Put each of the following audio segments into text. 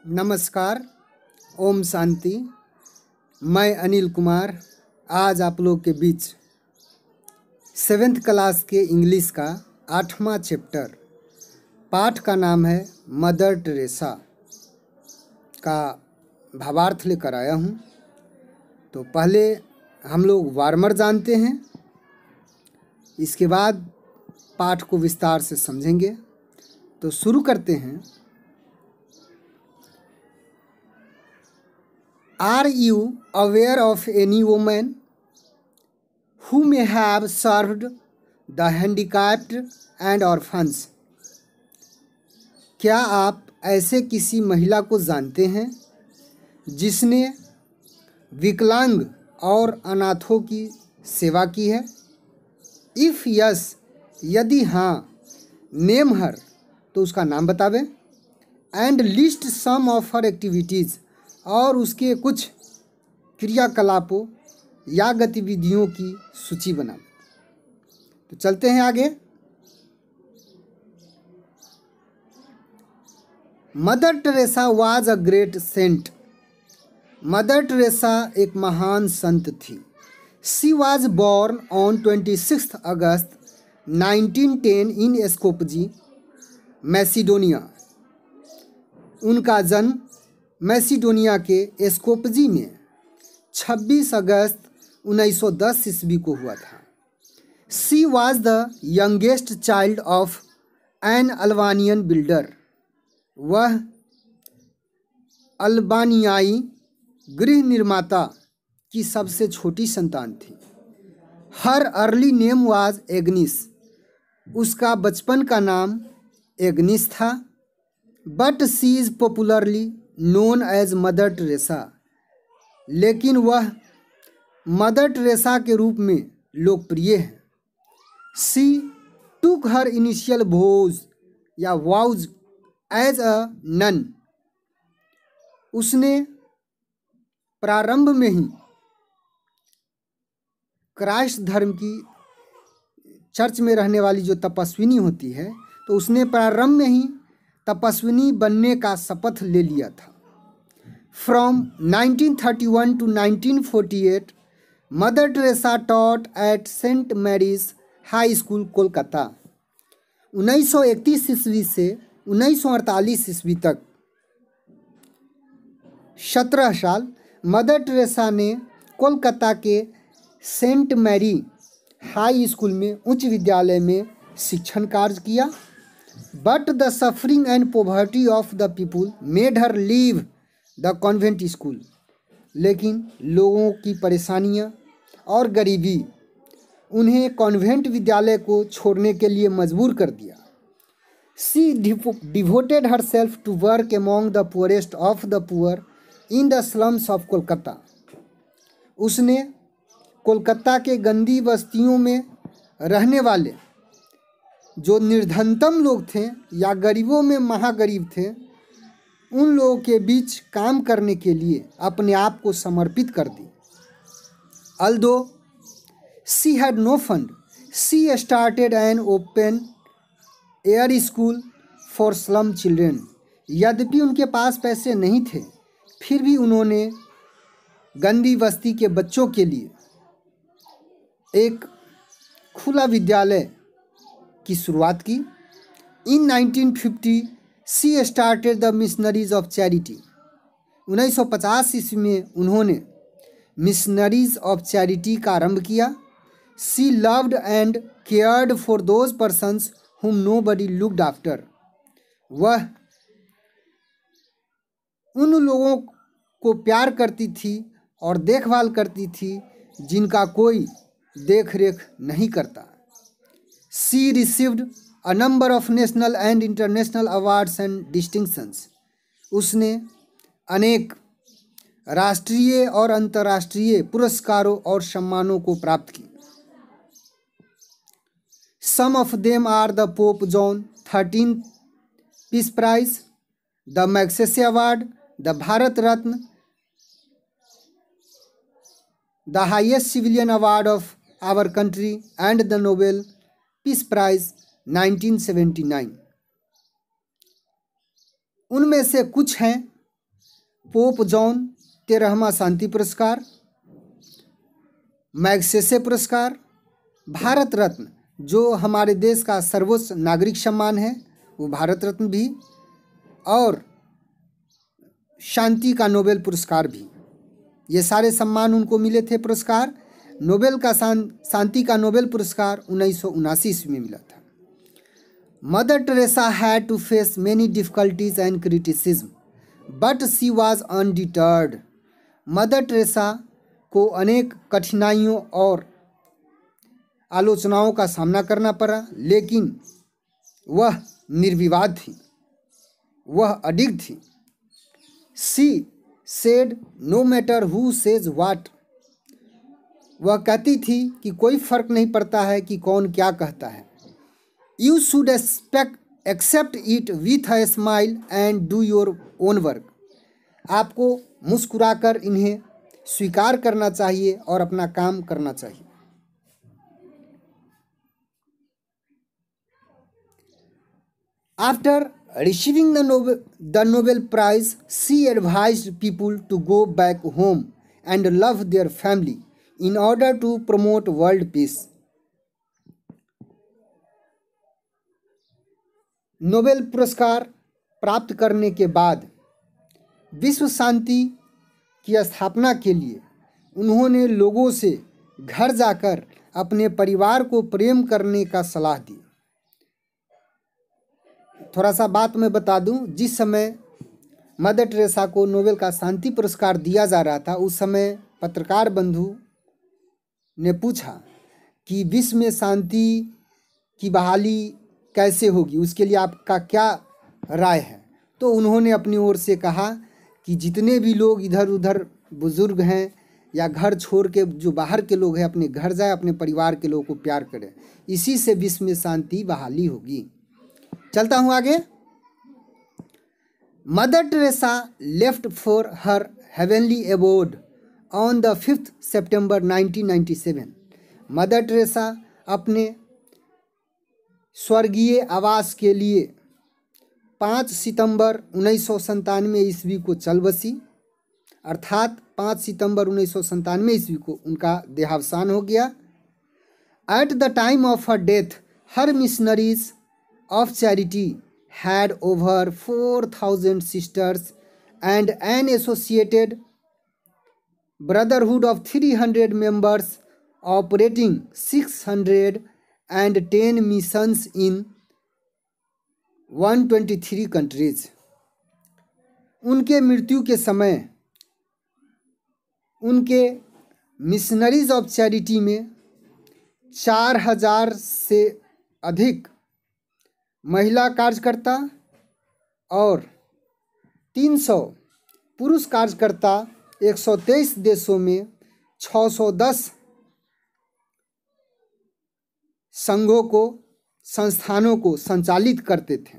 नमस्कार, ओम शांति। मैं अनिल कुमार आज आप लोग के बीच 7th क्लास के इंग्लिश का 8वां चैप्टर पाठ का नाम है मदर टेरेसा का भावार्थ लेकर आया हूँ। तो पहले हम लोग वार्मर जानते हैं, इसके बाद पाठ को विस्तार से समझेंगे। तो शुरू करते हैं। Are you aware of any woman who may have served the handicapped and orphans? क्या आप ऐसे किसी महिला को जानते हैं जिसने विकलांग और अनाथों की सेवा की है? If yes, यदि हाँ, name her, तो उसका नाम बतावें। And list some of her activities, और उसके कुछ क्रियाकलापों या गतिविधियों की सूची बना। तो चलते हैं आगे। Mother Teresa was a great saint. Mother Teresa एक महान संत थी। She was born on 26 August 1910 in Skopje, Macedonia. उनका जन्म मैसिडोनिया के स्कोपजे में 26 अगस्त 1910 ईस्वी को हुआ था। She was the youngest child of an Albanian builder. वह अल्बानियाई गृह निर्माता की सबसे छोटी संतान थी। Her early name was Agnes. उसका बचपन का नाम एग्निस था। But she is popularly known as Mother Teresa. लेकिन वह मदर टेरेसा के रूप में लोकप्रिय है। शी टुक हर इनिशियल भोज या वाउज एज अ नन। उसने प्रारंभ में ही क्राइस्ट धर्म की चर्च में रहने वाली जो तपस्विनी होती है, तो उसने प्रारंभ में ही तपस्विनी बनने का शपथ ले लिया था। From 1931 to 1948 Mother Teresa taught at Saint Mary's High School Kolkata. 1931 ईस्वी से 1948 ईस्वी तक 17 साल मदर टेरेसा ने कोलकाता के सेंट मैरी हाई स्कूल में उच्च विद्यालय में शिक्षण कार्य किया। But the suffering and poverty of the people made her leave the convent school. लेकिन लोगों की परेशानियां और गरीबी उन्हें कॉन्वेंट विद्यालय को छोड़ने के लिए मजबूर कर दिया। She devoted herself to work among the poorest of the poor in the slums of Kolkata. उसने कोलकाता के गंदी बस्तियों में रहने वाले जो निर्धनतम लोग थे या गरीबों में महागरीब थे, उन लोगों के बीच काम करने के लिए अपने आप को समर्पित कर दी। Although she had no fund, she started an open air school for slum children. यद्यपि उनके पास पैसे नहीं थे, फिर भी उन्होंने गंदी बस्ती के बच्चों के लिए एक खुला विद्यालय की शुरुआत की। इन 1950 she started the Missionaries of charity. 1950 ईस्वी में उन्होंने मिशनरीज ऑफ चैरिटी का आरंभ किया। She loved and cared for those persons whom nobody looked after. वह उन लोगों को प्यार करती थी और देखभाल करती थी जिनका कोई देख रेख नहीं करता। She received a number of national and international awards and distinctions. उसने अनेक राष्ट्रीय और अंतर्राष्ट्रीय पुरस्कारों और सम्मानों को प्राप्त की। Some of them are the Pope John XIII Peace Prize, the Magsaysay Award, the Bharat Ratna, the highest civilian award of our country, and the Nobel Peace Prize 1979। उनमें से कुछ हैं पोप जॉन 13वां शांति पुरस्कार, मैग्सेसे पुरस्कार, भारत रत्न जो हमारे देश का सर्वोच्च नागरिक सम्मान है वो भारत रत्न भी, और शांति का नोबेल पुरस्कार भी। ये सारे सम्मान उनको मिले थे पुरस्कार। नोबेल का शांति का नोबेल पुरस्कार 1979 ईस्वी में मिला था। Mother Teresa had to face many difficulties and criticism but she was undeterred. Mother Teresa को अनेक कठिनाइयों और आलोचनाओं का सामना करना पड़ा, लेकिन वह निर्विवाद थी, वह अडिग थी। She said no matter who says what. वह कहती थी कि कोई फर्क नहीं पड़ता है कि कौन क्या कहता है। You should accept it with a smile and do your own work. आपको मुस्कुराकर इन्हें स्वीकार करना चाहिए और अपना काम करना चाहिए। After receiving the Nobel Prize, she advised people to go back home and love their family in order to promote world peace. Nobel पुरस्कार प्राप्त करने के बाद विश्व शांति की स्थापना के लिए उन्होंने लोगों से घर जाकर अपने परिवार को प्रेम करने का सलाह दी। थोड़ा सा बात मैं बता दूं, जिस समय मदर टेरेसा को नोबेल का शांति पुरस्कार दिया जा रहा था उस समय पत्रकार बंधु ने पूछा कि विश्व में शांति की बहाली कैसे होगी, उसके लिए आपका क्या राय है। तो उन्होंने अपनी ओर से कहा कि जितने भी लोग इधर उधर बुजुर्ग हैं या घर छोड़ के जो बाहर के लोग हैं अपने घर जाए, अपने परिवार के लोगों को प्यार करें, इसी से विश्व में शांति बहाली होगी। चलता हूँ आगे। Mother Teresa left for her heavenly abode on the 5th September 1997। Mother Teresa अपने स्वर्गीय आवास के लिए 5 सितंबर 1997 ईस्वी को चल बसी, अर्थात 5 सितंबर 1997 ईस्वी को उनका देहावसान हो गया। At the time of her death her missionaries of charity had over 4,000 sisters and an associated brotherhood of 300 members operating 610 missions in 123 countries। उनके मृत्यु के समय उनके मिशनरीज ऑफ चैरिटी में 4000 से अधिक महिला कार्यकर्ता और 300 पुरुष कार्यकर्ता 123 देशों में 610 संघों को संस्थानों को संचालित करते थे।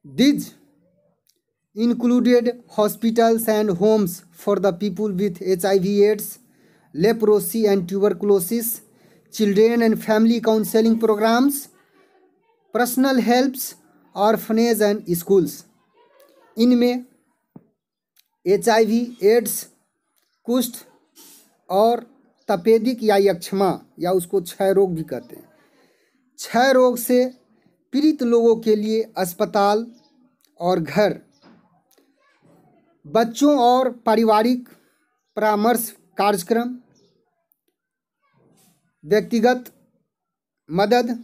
These included hospitals and homes for the people with HIV/AIDS, leprosy and tuberculosis, children and family counseling programs, personal helps, orphanage and schools. इनमें HIV, एड्स, कुष्ठ और तपेदिक या यक्ष्मा या उसको क्षय रोग भी कहते हैं, क्षय रोग से पीड़ित लोगों के लिए अस्पताल और घर, बच्चों और पारिवारिक परामर्श कार्यक्रम, व्यक्तिगत मदद,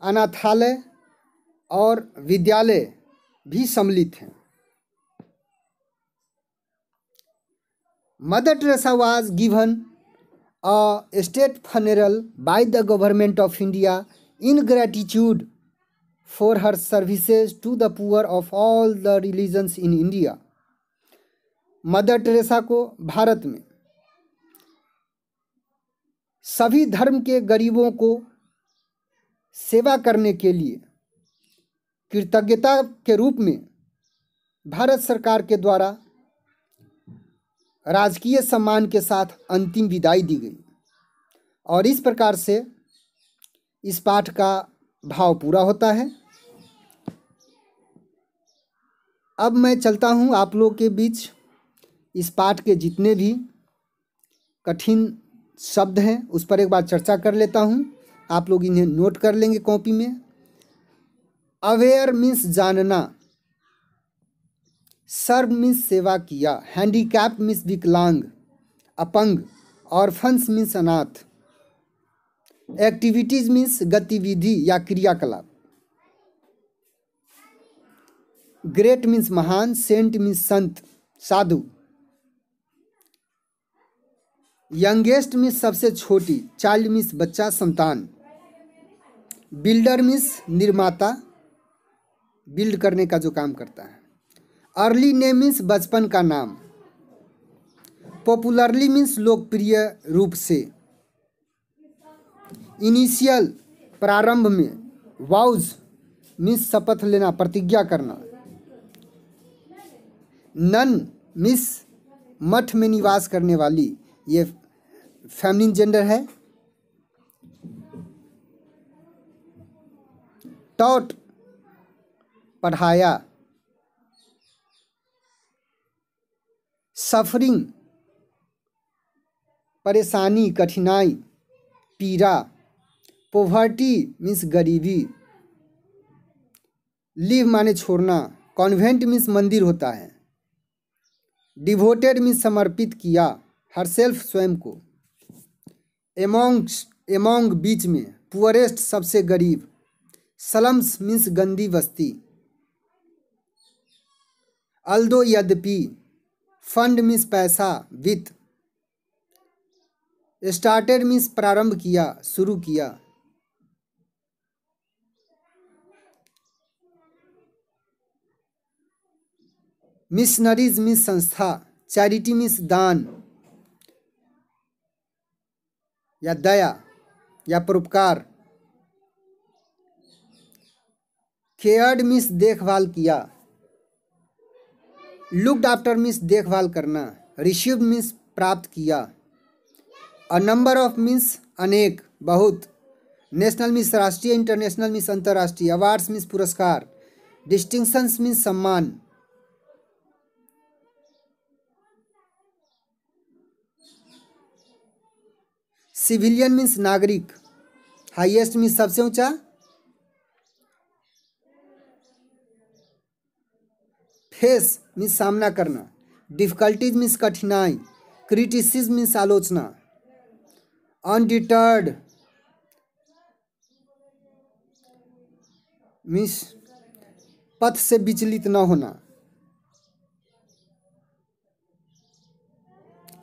अनाथालय और विद्यालय भी सम्मिलित हैं। Mother Teresa was given a state funeral by the government of India in gratitude for her services to the poor of all the religions in India. Mother Teresa को भारत में सभी धर्म के गरीबों को सेवा करने के लिए कृतज्ञता के रूप में भारत सरकार के द्वारा राजकीय सम्मान के साथ अंतिम विदाई दी गई। और इस प्रकार से इस पाठ का भाव पूरा होता है। अब मैं चलता हूँ आप लोगों के बीच इस पाठ के जितने भी कठिन शब्द हैं उस पर एक बार चर्चा कर लेता हूँ। आप लोग इन्हें नोट कर लेंगे कॉपी में। अवेयर मीन्स जानना, सर्व मीन्स सेवा किया, हैंडीकैप मीन्स विकलांग, अपंग, ऑर्फन्स मीन्स अनाथ, एक्टिविटीज मीन्स गतिविधि या क्रियाकलाप, ग्रेट मीन्स महान, सेंट मीन्स संत साधु, यंगेस्ट मीन्स सबसे छोटी, चाइल्ड मीन्स बच्चा संतान, बिल्डर मीन्स निर्माता, बिल्ड करने का जो काम करता है, अर्ली नेम मीन्स बचपन का नाम, पॉपुलरली मीन्स लोकप्रिय रूप से, इनिशियल प्रारंभ में, वाउज मीन्स शपथ लेना प्रतिज्ञा करना, नन मीन्स मठ में निवास करने वाली, ये फेमिनिन जेंडर है, टॉट पढ़ाया, सफरिंग परेशानी कठिनाई पीड़ा, पोवर्टी मीन्स गरीबी, लीव माने छोड़ना, कॉन्वेंट मीन्स मंदिर होता है, डिवोटेड मीन्स समर्पित किया, हरसेल्फ स्वयं को, एमोंग बीच में, पुअरेस्ट सबसे गरीब, स्लम्स मीन्स गंदी बस्ती, अल्दो यद्यपि, फंड मीन्स पैसा वित्त, स्टार्टेड मीन्स प्रारंभ किया शुरू किया, मिशनरीज मीन्स संस्था, चैरिटी मीन्स दान या दया या परोपकार, केयर्ड मीन्स देखभाल किया, लुक्ड आफ्टर मीन्स देखभाल करना, रिसीव्ड मीन्स प्राप्त किया, अ नंबर ऑफ मीन्स अनेक बहुत, नेशनल मीन्स राष्ट्रीय, इंटरनेशनल मीन्स अंतर्राष्ट्रीय, अवार्ड्स मीन्स पुरस्कार, डिस्टिंक्शंस मीन्स सम्मान, सिविलियन मीन्स नागरिक, हाईएस्ट मीन्स सबसे ऊंचा, फेस मीन्स सामना करना, डिफिकल्टीज मीन्स कठिनाई, क्रिटिसिज्म मीन्स आलोचना, अनडिटर्ड मीन्स पथ से विचलित न होना,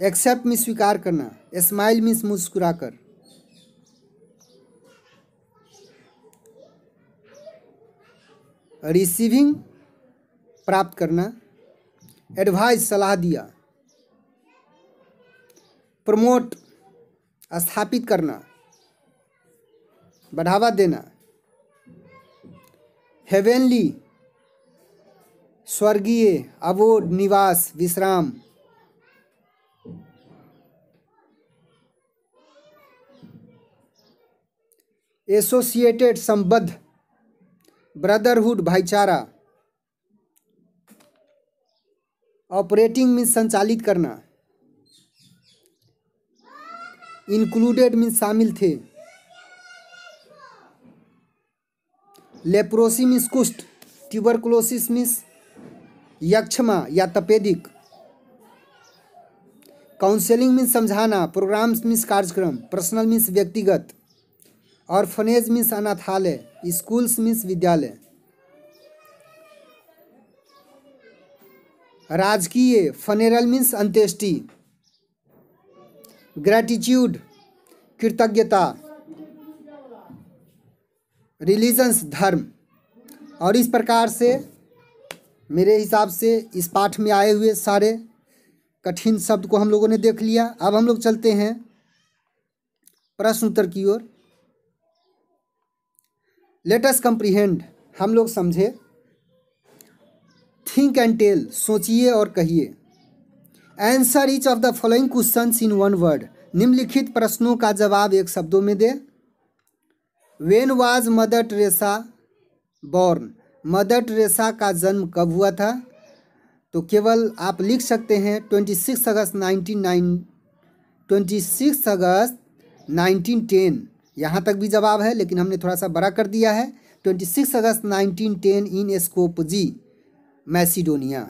एक्सेप्ट मीन्स स्वीकार करना, स्माइल मीन्स मुस्कुराकर, रिसीविंग प्राप्त करना, एडवाइस सलाह दिया, प्रमोट स्थापित करना बढ़ावा देना, हेवेनली स्वर्गीय, अबोड निवास विश्राम, एसोसिएटेड संबद्ध, ब्रदरहुड भाईचारा, ऑपरेटिंग मीन्स संचालित करना, इंक्लूडेड मीन्स शामिल थे, लेप्रोसी मीन्स कुष्ठ, ट्यूबरकुलोसिस मीन्स यक्षमा या तपेदिक, काउंसलिंग मीन्स समझाना, प्रोग्राम्स मीन्स कार्यक्रम, पर्सनल मीन्स व्यक्तिगत, ऑर्फनेज मीन्स अनाथालय, स्कूल्स मीन्स विद्यालय, राजकीय फनेरल मीन्स अंत्येष्टि, ग्रैटिट्यूड कृतज्ञता, रिलीजन्स धर्म। और इस प्रकार से मेरे हिसाब से इस पाठ में आए हुए सारे कठिन शब्द को हम लोगों ने देख लिया। अब हम लोग चलते हैं प्रश्न उत्तर की ओर। लेट अस कंप्रीहेंड, हम लोग समझे। थिंक एंड टेल, सोचिए और कहिए। Answer each of the following questions in one word, निम्नलिखित प्रश्नों का जवाब एक शब्दों में दे। When was Mother Teresa born, Mother Teresa का जन्म कब हुआ था। तो केवल आप लिख सकते हैं 26 अगस्त 1910 यहाँ तक भी जवाब है, लेकिन हमने थोड़ा सा बड़ा कर दिया है। 26 अगस्त 1910 इन स्कोपजी मैसिडोनिया।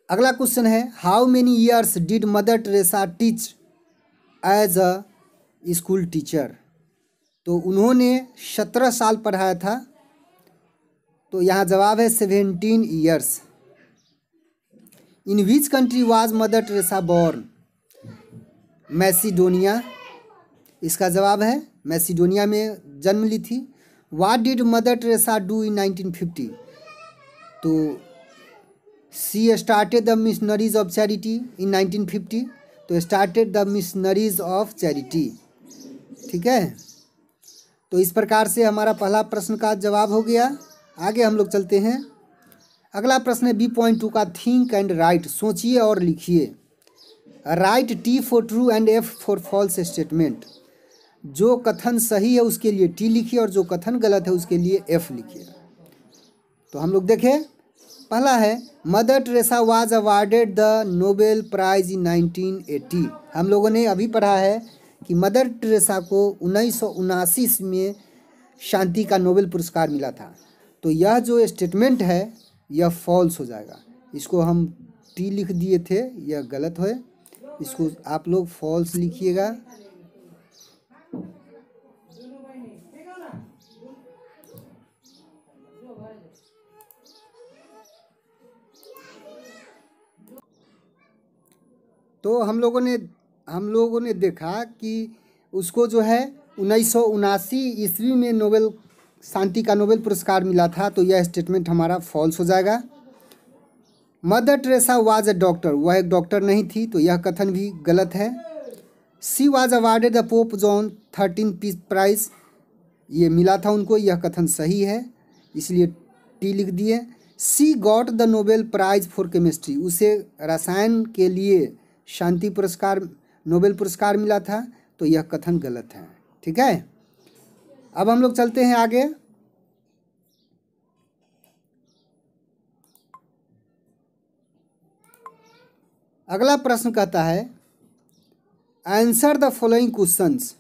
अगला क्वेश्चन है, how many years did Mother Teresa teach as a school teacher. तो उन्होंने 17 साल पढ़ाया था। तो यहाँ जवाब है 17 years. In which country was Mother Teresa born. Macedonia, इसका जवाब है मैसिडोनिया में जन्म ली थी। What did Mother Teresa do in 1950। तो she started the Missionaries of Charity in 1950। तो started the Missionaries of Charity. ठीक है, तो इस प्रकार से हमारा पहला प्रश्न का जवाब हो गया। आगे हम लोग चलते हैं। अगला प्रश्न है B.2 का, थिंक एंड राइट, सोचिए और लिखिए। Write T for true and F for false statement. जो कथन सही है उसके लिए T लिखिए और जो कथन गलत है उसके लिए F लिखिए। तो हम लोग देखें, पहला है Mother Teresa was awarded the Nobel Prize in 1980। हम लोगों ने अभी पढ़ा है कि मदर टेरेसा को 1979 में शांति का नोबेल पुरस्कार मिला था। तो यह जो स्टेटमेंट है यह फॉल्स हो जाएगा। इसको हम टी लिख दिए थे, यह गलत है, इसको आप लोग फॉल्स लिखिएगा। तो हम लोगों ने देखा कि उसको जो है 1979 ईस्वी में नोबेल शांति का नोबेल पुरस्कार मिला था। तो यह स्टेटमेंट हमारा फॉल्स हो जाएगा। Mother Teresa was a doctor, वह एक डॉक्टर नहीं थी, तो यह कथन भी गलत है। She was awarded the Pope John 13 peace prize, ये मिला था उनको, यह कथन सही है, इसलिए टी लिख दिए। She got the Nobel prize for chemistry, उसे रसायन के लिए शांति पुरस्कार नोबेल पुरस्कार मिला था, तो यह कथन गलत है। ठीक है, अब हम लोग चलते हैं आगे। अगला प्रश्न कहता है, आंसर द फॉलोइंग क्वेश्चंस।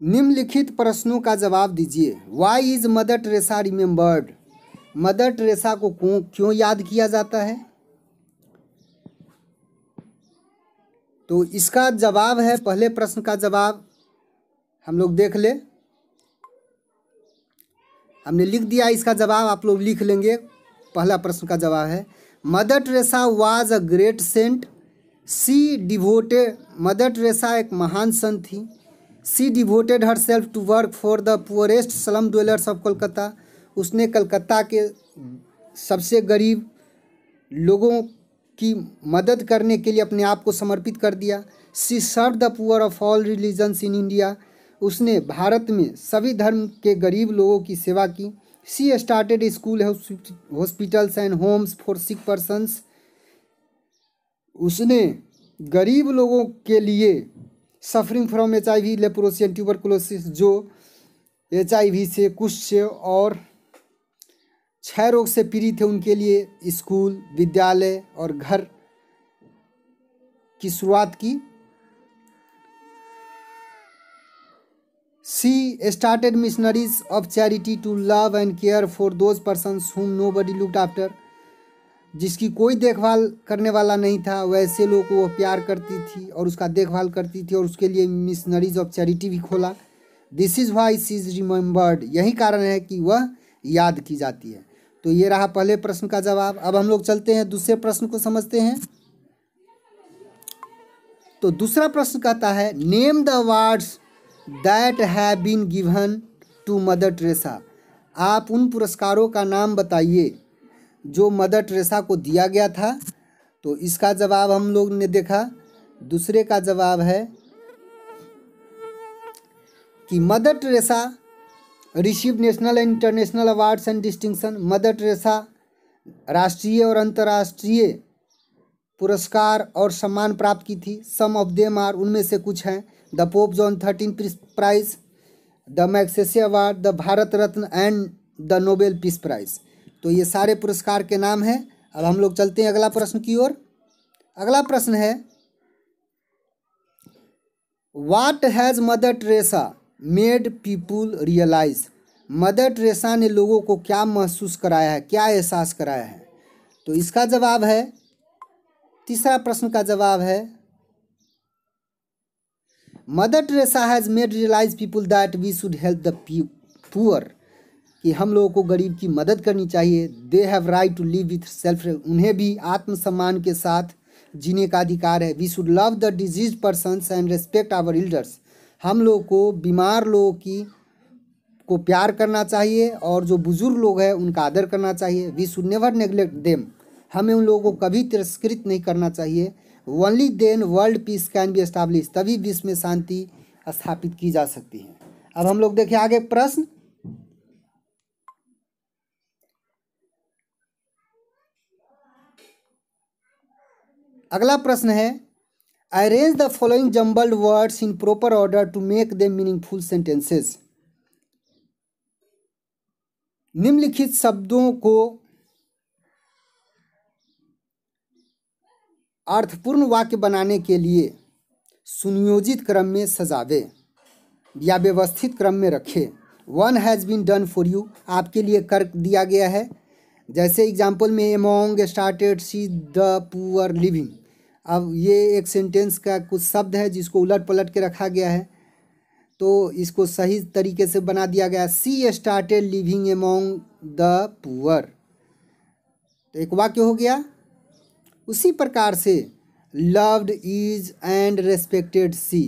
निम्नलिखित प्रश्नों का जवाब दीजिए। Why is Mother Teresa remembered. Mother Teresa को क्यों याद किया जाता है। तो इसका जवाब है, पहले प्रश्न का जवाब हम लोग देख ले, हमने लिख दिया, इसका जवाब आप लोग लिख लेंगे। पहला प्रश्न का जवाब है Mother Teresa was a great saint. She devoted, Mother Teresa एक महान संत थी। She devoted herself to work for the poorest slum dwellers of Kolkata. उसने कलकत्ता के सबसे गरीब लोगों की मदद करने के लिए अपने आप को समर्पित कर दिया। She serve the poor of all religions in India. उसने भारत में सभी धर्म के गरीब लोगों की सेवा की। She started school hospitals and homes for sick persons. उसने गरीब लोगों के लिए suffering from HIV, leprosy and tuberculosis, जो HIV से, कुष्ठ से और क्षय रोग से पीड़ित थे, उनके लिए स्कूल, विद्यालय और घर की शुरुआत की। She started Missionaries of Charity to love and care for those persons whom nobody looked after. जिसकी कोई देखभाल करने वाला नहीं था, वैसे लोगों को वह प्यार करती थी और उसका देखभाल करती थी, और उसके लिए मिशनरीज ऑफ चैरिटी भी खोला। This is why she is remembered. यही कारण है कि वह याद की जाती है। तो ये रहा पहले प्रश्न का जवाब। अब हम लोग चलते हैं दूसरे प्रश्न को समझते हैं। तो दूसरा प्रश्न कहता है, name the awards that have been given to Mother Teresa. आप उन पुरस्कारों का नाम बताइए जो मदर टेरेसा को दिया गया था। तो इसका जवाब हम लोग ने देखा, दूसरे का जवाब है कि mother Teresa receive national and international awards and distinction. Mother Teresa राष्ट्रीय और अंतर्राष्ट्रीय पुरस्कार और सम्मान प्राप्त की थी। सम ऑफ देम आर, उनमें से कुछ हैं: the Pope John 13 prize, the Magsaysay award, the Bharat Ratna and the Nobel Peace Prize. तो ये सारे पुरस्कार के नाम हैं। अब हम लोग चलते हैं अगला प्रश्न की ओर। अगला प्रश्न है, what has Mother Teresa made people realise. Mother Teresa ने लोगों को क्या महसूस कराया है, क्या एहसास कराया है? तो इसका जवाब है, तीसरा प्रश्न का जवाब है, Mother Teresa has made realise people that we should help the poor, कि हम लोगों को गरीब की मदद करनी चाहिए। They have right to live with self, उन्हें भी आत्मसम्मान के साथ जीने का अधिकार है। We should love the disease persons and respect our elders, हम लोग को बीमार लोगों की को प्यार करना चाहिए और जो बुजुर्ग लोग हैं उनका आदर करना चाहिए। We should never neglect them, हमें उन लोगों को कभी तिरस्कृत नहीं करना चाहिए। Only then world peace can be establish, तभी विश्व में शांति स्थापित की जा सकती है। अब हम लोग देखें आगे प्रश्न। अगला प्रश्न है, arrange the following jumbled words in proper order to make them meaningful sentences. निम्नलिखित शब्दों को अर्थपूर्ण वाक्य बनाने के लिए सुनियोजित क्रम में सजावे या व्यवस्थित क्रम में रखें। One has been done for you, आपके लिए कर दिया गया है। जैसे एग्जाम्पल में among started see the poor living, अब ये एक सेंटेंस का कुछ शब्द है जिसको उलट पलट के रखा गया है, तो इसको सही तरीके से बना दिया गया। She started living among the poor, तो एक वाक्य हो गया। उसी प्रकार से loved is and respected she,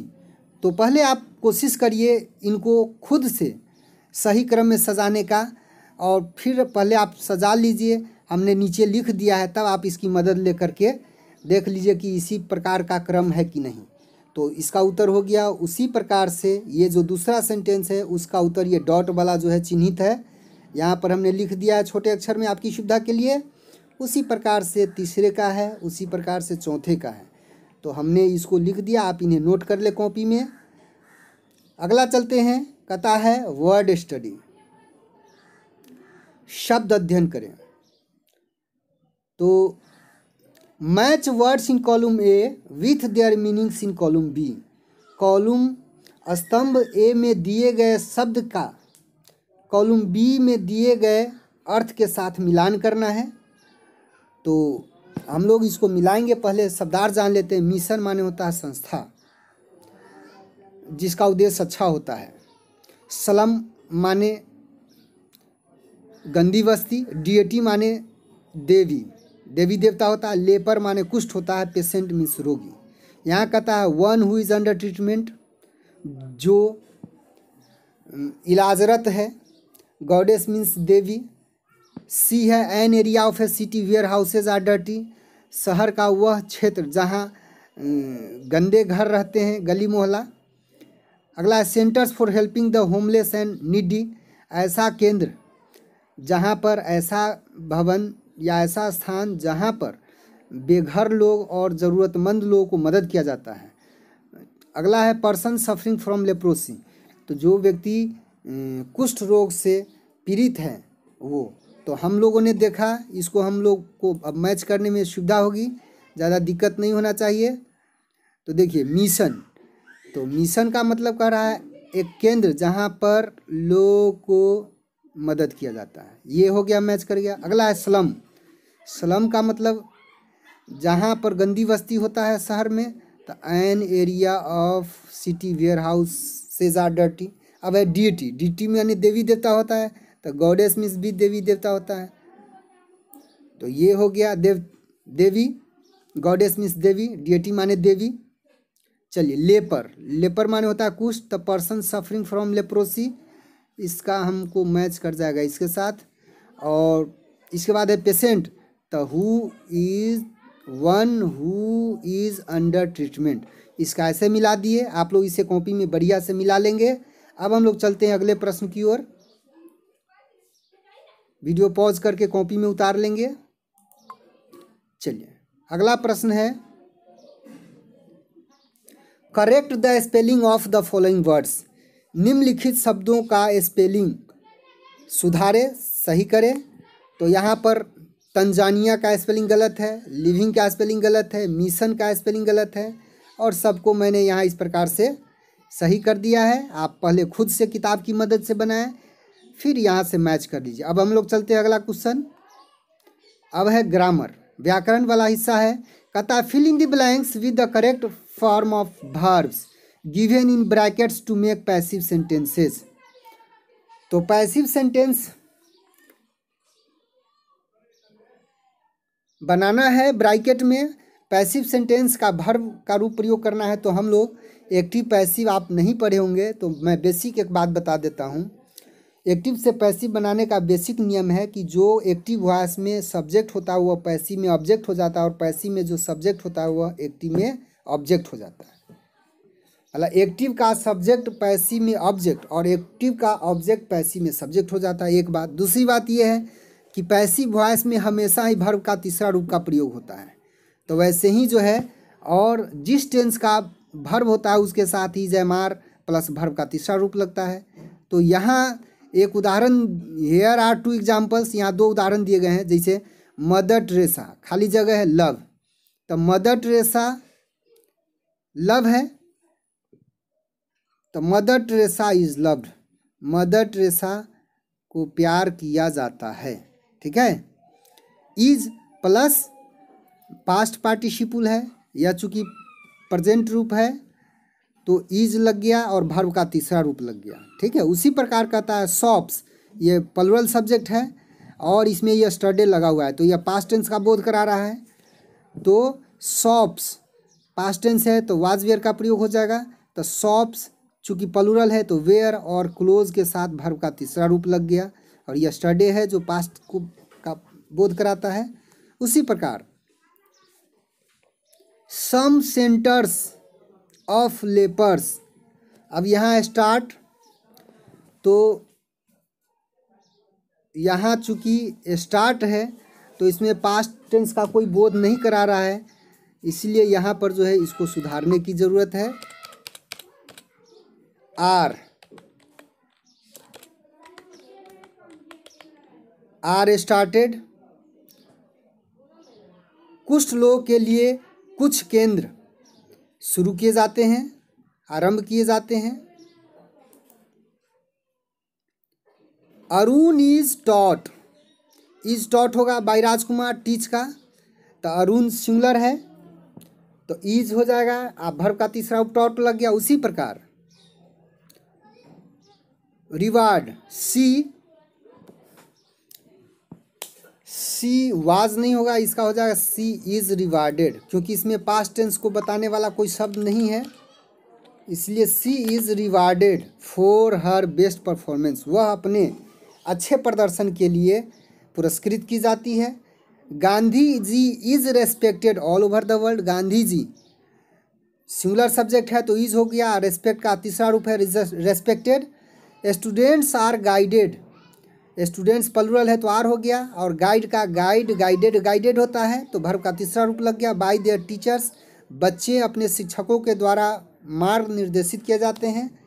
तो पहले आप कोशिश करिए इनको खुद से सही क्रम में सजाने का, और फिर पहले आप सजा लीजिए। हमने नीचे लिख दिया है, तब आप इसकी मदद लेकर के देख लीजिए कि इसी प्रकार का क्रम है कि नहीं। तो इसका उत्तर हो गया उसी प्रकार से। ये जो दूसरा सेंटेंस है उसका उत्तर ये डॉट वाला जो है चिन्हित है, यहाँ पर हमने लिख दिया है छोटे अक्षर में आपकी सुविधा के लिए। उसी प्रकार से तीसरे का है, उसी प्रकार से चौथे का है, तो हमने इसको लिख दिया, आप इन्हें नोट कर ले कॉपी में। अगला चलते हैं, कहता है वर्ड स्टडी, शब्द अध्ययन करें। तो match words in column A with their meanings in column B, column स्तंभ ए में दिए गए शब्द का कॉलम बी में दिए गए अर्थ के साथ मिलान करना है। तो हम लोग इसको मिलाएंगे, पहले शब्दार्थ जान लेते हैं। मिशन माने होता है संस्था जिसका उद्देश्य अच्छा होता है। स्लम माने गंदी बस्ती। डीएटी माने देवी, देवी देवता होता है। लेपर माने कुष्ठ होता है। पेशेंट मीन्स रोगी। यहाँ कहता है one who is under treatment, जो इलाजरत है। गॉडेस मीन्स देवी। सी है an area of a city where houses are dirty, शहर का वह क्षेत्र जहाँ गंदे घर रहते हैं, गली मोहल्ला। अगला है centres for helping the homeless and needy, ऐसा केंद्र जहाँ पर, ऐसा भवन या ऐसा स्थान जहाँ पर बेघर लोग और ज़रूरतमंद लोगों को मदद किया जाता है। अगला है पर्सन सफरिंग फ्रॉम लेप्रोसी, तो जो व्यक्ति कुष्ठ रोग से पीड़ित है वो। तो हम लोगों ने देखा, इसको हम लोग को अब मैच करने में सुविधा होगी, ज़्यादा दिक्कत नहीं होना चाहिए। तो देखिए मिशन, तो मिशन का मतलब कह रहा है एक केंद्र जहाँ पर लोगों को मदद किया जाता है, ये हो गया, मैच कर गया। अगला है स्लम, स्लम का मतलब जहाँ पर गंदी बस्ती होता है शहर में। तो an area of city where houses are dirty. अब है डीटी, डीटी में यानी देवी देवता होता है, तो गॉडेस मीन्स भी देवी देवता होता है। तो ये हो गया देवी, गॉडेस मीन्स देवी, डीटी माने देवी। चलिए लेपर, लेपर माने होता है कुष्ठ, तो पर्सन सफरिंग फ्रॉम लेप्रोसी, इसका हमको मैच कर जाएगा इसके साथ। और इसके बाद है पेशेंट, तो who is one who is under treatment, इसका ऐसे मिला दिए। आप लोग इसे कॉपी में बढ़िया से मिला लेंगे। अब हम लोग चलते हैं अगले प्रश्न की ओर। वीडियो पॉज करके कॉपी में उतार लेंगे। चलिए अगला प्रश्न है correct the spelling of the following words. निम्नलिखित शब्दों का स्पेलिंग सुधारे, सही करें। तो यहाँ पर तंजानिया का स्पेलिंग गलत है, लिविंग का स्पेलिंग गलत है, मिशन का स्पेलिंग गलत है, और सबको मैंने यहाँ इस प्रकार से सही कर दिया है। आप पहले खुद से किताब की मदद से बनाएं, फिर यहाँ से मैच कर लीजिए। अब हम लोग चलते हैं अगला क्वेश्चन। अब है ग्रामर, व्याकरण वाला हिस्सा है। कहता है fill in the blanks with the correct form of verbs given in brackets to make passive sentences. तो पैसिव सेंटेंस बनाना है, ब्रैकेट में पैसिव सेंटेंस का वर्ब का रूप प्रयोग करना है। तो हम लोग एक्टिव पैसिव आप नहीं पढ़े होंगे, तो मैं बेसिक एक बात बता देता हूँ। एक्टिव से पैसिव बनाने का बेसिक नियम है कि जो एक्टिव वॉइस में सब्जेक्ट होता है वह पैसिव में ऑब्जेक्ट हो जाता है, और पैसिव में जो सब्जेक्ट होता है वह एक्टिव में ऑब्जेक्ट हो जाता है। मतलब एक्टिव का सब्जेक्ट पैसिव में ऑब्जेक्ट, और एक्टिव का ऑब्जेक्ट पैसिव में सब्जेक्ट हो जाता है। एक बात। दूसरी बात यह है कि पैसिव वॉइस में हमेशा ही वर्ब का तीसरा रूप का प्रयोग होता है। तो वैसे ही जो है, और जिस टेंस का वर्ब होता है उसके साथ ही जयमार प्लस वर्ब का तीसरा रूप लगता है। तो यहाँ एक उदाहरण, हेयर आर टू एग्जाम्पल्स, यहाँ दो उदाहरण दिए गए हैं। जैसे मदर टेरेसा, खाली जगह है लव, तो मदर टेरेसा लव है, तो mother Teresa is loved, mother Teresa को प्यार किया जाता है। ठीक है। इज प्लस पास्ट पार्टिसिपल है, या चूंकि प्रेजेंट रूप है तो इज लग गया और वर्ब का तीसरा रूप लग गया। ठीक है। उसी प्रकार कहता है शॉप्स, ये प्लूरल सब्जेक्ट है और इसमें यह स्टडे लगा हुआ है, तो यह पास्ट टेंस का बोध करा रहा है। तो शॉप्स पास्ट टेंस है तो वाज वेयर का प्रयोग हो जाएगा। तो शॉप्स चूंकि प्लूरल है तो वेयर और क्लोज के साथ वर्ब का तीसरा रूप लग गया, और यह स्टडे है जो पास्ट को का बोध कराता है। उसी प्रकार सम सेंटर्स ऑफ लेपर्स, अब यहाँ स्टार्ट, तो यहाँ चूंकि स्टार्ट है तो इसमें पास्ट टेंस का कोई बोध नहीं करा रहा है, इसलिए यहाँ पर जो है इसको सुधारने की ज़रूरत है। आर स्टार्टेड, कुष्ठ लोगों के लिए कुछ केंद्र शुरू किए जाते हैं, आरंभ किए जाते हैं। अरुण इज टॉट होगा बाई राजकुमार, टीच का, तो अरुण सिंगुलर है तो इज हो जाएगा, आप वर्ब का तीसरा टॉट लग गया। उसी प्रकार रिवार्ड, सी वाज नहीं होगा, इसका हो जाएगा सी इज रिवार्डेड, क्योंकि इसमें पास्ट टेंस को बताने वाला कोई शब्द नहीं है, इसलिए she is rewarded for her best performance, वह अपने अच्छे प्रदर्शन के लिए पुरस्कृत की जाती है। Gandhi ji is respected all over the world, Gandhi ji singular subject है तो इज हो गया, रेस्पेक्ट का तीसरा रूप है respected. Students are guided, students plural है तो आर हो गया, और गाइड का गाइडेड होता है तो वर्ब का तीसरा रूप लग गया। बाय देयर टीचर्स, बच्चे अपने शिक्षकों के द्वारा मार्ग निर्देशित किए जाते हैं।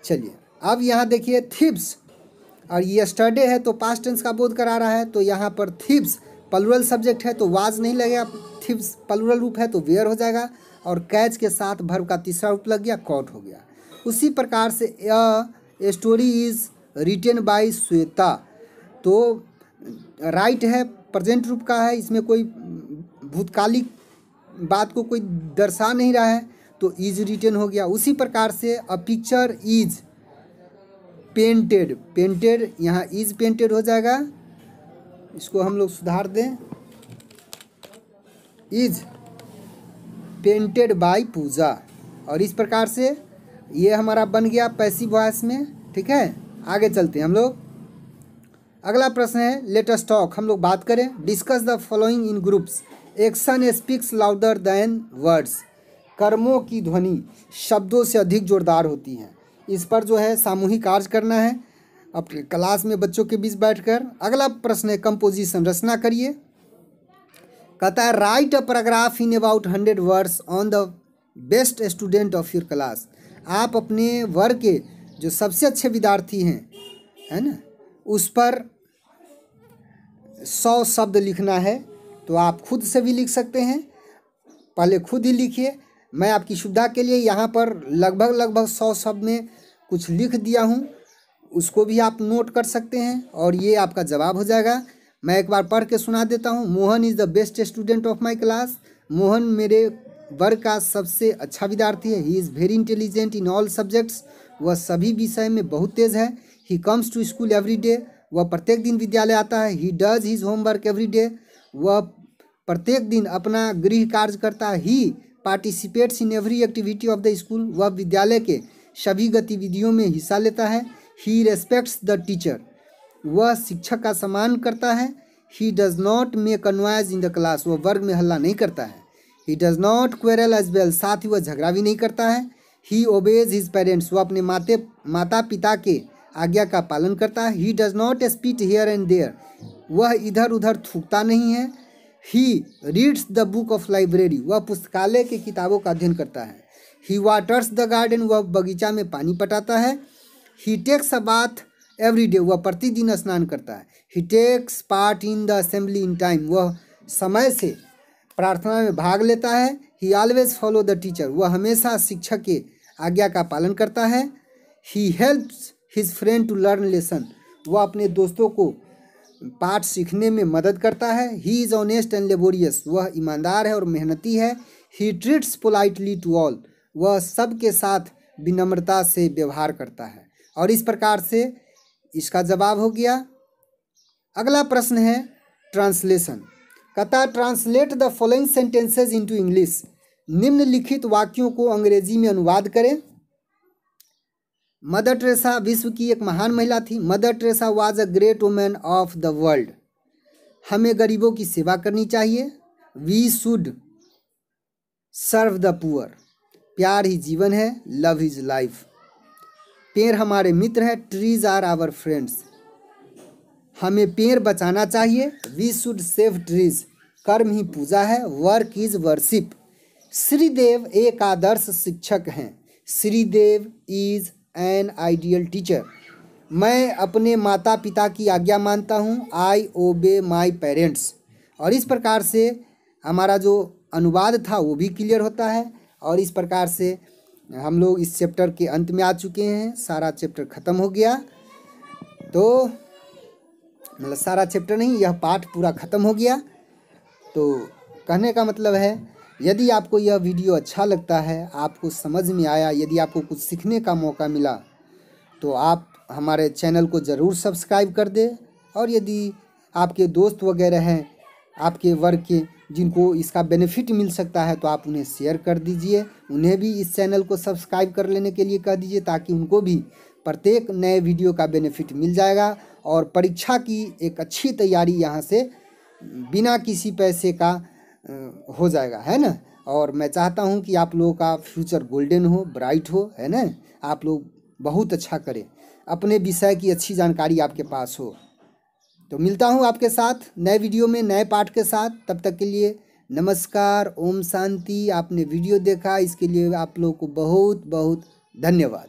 चलिए अब यहाँ देखिए थीव्स, और ये स्टडे है तो पास्ट टेंस का बोध करा रहा है, तो यहाँ पर थीव्स प्लूरल सब्जेक्ट है तो वाज नहीं लगेगा, थीव्स प्लूरल रूप है तो वेयर हो जाएगा, और कैच के साथ वर्ब का तीसरा रूप लग गया, कॉट हो गया। उसी प्रकार से a story is written by Shweta, तो राइट है प्रेजेंट रूप का है, इसमें कोई भूतकालिक बात को कोई दर्शा नहीं रहा है तो इज रिटेन हो गया। उसी प्रकार से अ पिक्चर इज पेंटेड यहाँ इज पेंटेड हो जाएगा, इसको हम लोग सुधार दें, इज पेंटेड बाय पूजा, और इस प्रकार से ये हमारा बन गया पैसिव वॉइस में। ठीक है, आगे चलते हैं हम लोग। अगला प्रश्न है लेट अस टॉक, हम लोग बात करें। Discuss the following in groups, action speaks louder than words, कर्मों की ध्वनि शब्दों से अधिक जोरदार होती है। इस पर जो है सामूहिक कार्य करना है अपने क्लास में बच्चों के बीच बैठकर। अगला प्रश्न है कंपोजिशन, रचना करिए। कहता है right a paragraph in about 100 words on the best student of your class. आप अपने वर्ग के जो सबसे अच्छे विद्यार्थी हैं, है ना, उस पर 100 शब्द लिखना है। तो आप खुद से भी लिख सकते हैं, पहले खुद ही लिखिए। मैं आपकी सुविधा के लिए यहाँ पर लगभग 100 शब्द में कुछ लिख दिया हूँ, उसको भी आप नोट कर सकते हैं और ये आपका जवाब हो जाएगा। मैं एक बार पढ़ के सुना देता हूँ। Mohan is the best student of my class. Mohan मेरे वर्ग का सबसे अच्छा विद्यार्थी है। He is very intelligent in all subjects. वह सभी विषय में बहुत तेज़ है। He comes to school every day. वह प्रत्येक दिन विद्यालय आता है। He does his homework every day. वह प्रत्येक दिन अपना गृह कार्य करता है। He participates in every activity of the school. वह विद्यालय के सभी गतिविधियों में हिस्सा लेता है। He respects the teacher. वह शिक्षक का सम्मान करता है। He does not make a noise in the class. वह वर्ग में हल्ला नहीं करता है। He does not quarrel as well. साथ ही वह झगड़ा भी नहीं करता है। He obeys his parents. वह अपने माता पिता के आज्ञा का पालन करता है। He does not spit here and there. वह इधर उधर थूकता नहीं है। He reads the book of library. वह पुस्तकालय की किताबों का अध्ययन करता है। He waters the garden. वह बगीचा में पानी पटाता है। He takes a bath every day. वह प्रतिदिन स्नान करता है। He takes part in the assembly in time. वह समय से प्रार्थना में भाग लेता है। He always follow the teacher. वह हमेशा शिक्षक के आज्ञा का पालन करता है। He helps his friend to learn lesson. वह अपने दोस्तों को पाठ सीखने में मदद करता है। He is honest and laborious. वह ईमानदार है और मेहनती है। He treats politely to all. वह सबके साथ विनम्रता से व्यवहार करता है। और इस प्रकार से इसका जवाब हो गया। अगला प्रश्न है ट्रांसलेशन। कहता है translate the following sentences into English. निम्नलिखित वाक्यों को अंग्रेजी में अनुवाद करें। मदर टेरेसा विश्व की एक महान महिला थी। Mother Teresa was a great women of the world. हमें गरीबों की सेवा करनी चाहिए। We should serve the poor. प्यार ही जीवन है। Love is life. पेड़ हमारे मित्र है। Trees are our friends. हमें पेड़ बचाना चाहिए। We should save trees. कर्म ही पूजा है। Work is worship. श्रीदेव एक आदर्श शिक्षक हैं। Shridev is an ideal teacher. मैं अपने माता पिता की आज्ञा मानता हूँ। आई ओबे माई पेरेंट्स। और इस प्रकार से हमारा जो अनुवाद था वो भी क्लियर होता है। और इस प्रकार से हम लोग इस चैप्टर के अंत में आ चुके हैं। सारा चैप्टर ख़त्म हो गया। तो मतलब सारा चैप्टर नहीं, यह पाठ पूरा ख़त्म हो गया। तो कहने का मतलब है, यदि आपको यह वीडियो अच्छा लगता है, आपको समझ में आया, यदि आपको कुछ सीखने का मौका मिला, तो आप हमारे चैनल को ज़रूर सब्सक्राइब कर दें। और यदि आपके दोस्त वगैरह हैं आपके वर्ग के जिनको इसका बेनिफिट मिल सकता है, तो आप उन्हें शेयर कर दीजिए। उन्हें भी इस चैनल को सब्सक्राइब कर लेने के लिए कह दीजिए, ताकि उनको भी प्रत्येक नए वीडियो का बेनिफिट मिल जाएगा। और परीक्षा की एक अच्छी तैयारी यहाँ से बिना किसी पैसे का हो जाएगा, है ना। और मैं चाहता हूँ कि आप लोगों का फ्यूचर गोल्डन हो, ब्राइट हो, है ना। आप लोग बहुत अच्छा करें, अपने विषय की अच्छी जानकारी आपके पास हो। तो मिलता हूँ आपके साथ नए वीडियो में नए पाठ के साथ। तब तक के लिए नमस्कार, ओम शांति। आपने वीडियो देखा इसके लिए आप लोगों को बहुत बहुत धन्यवाद।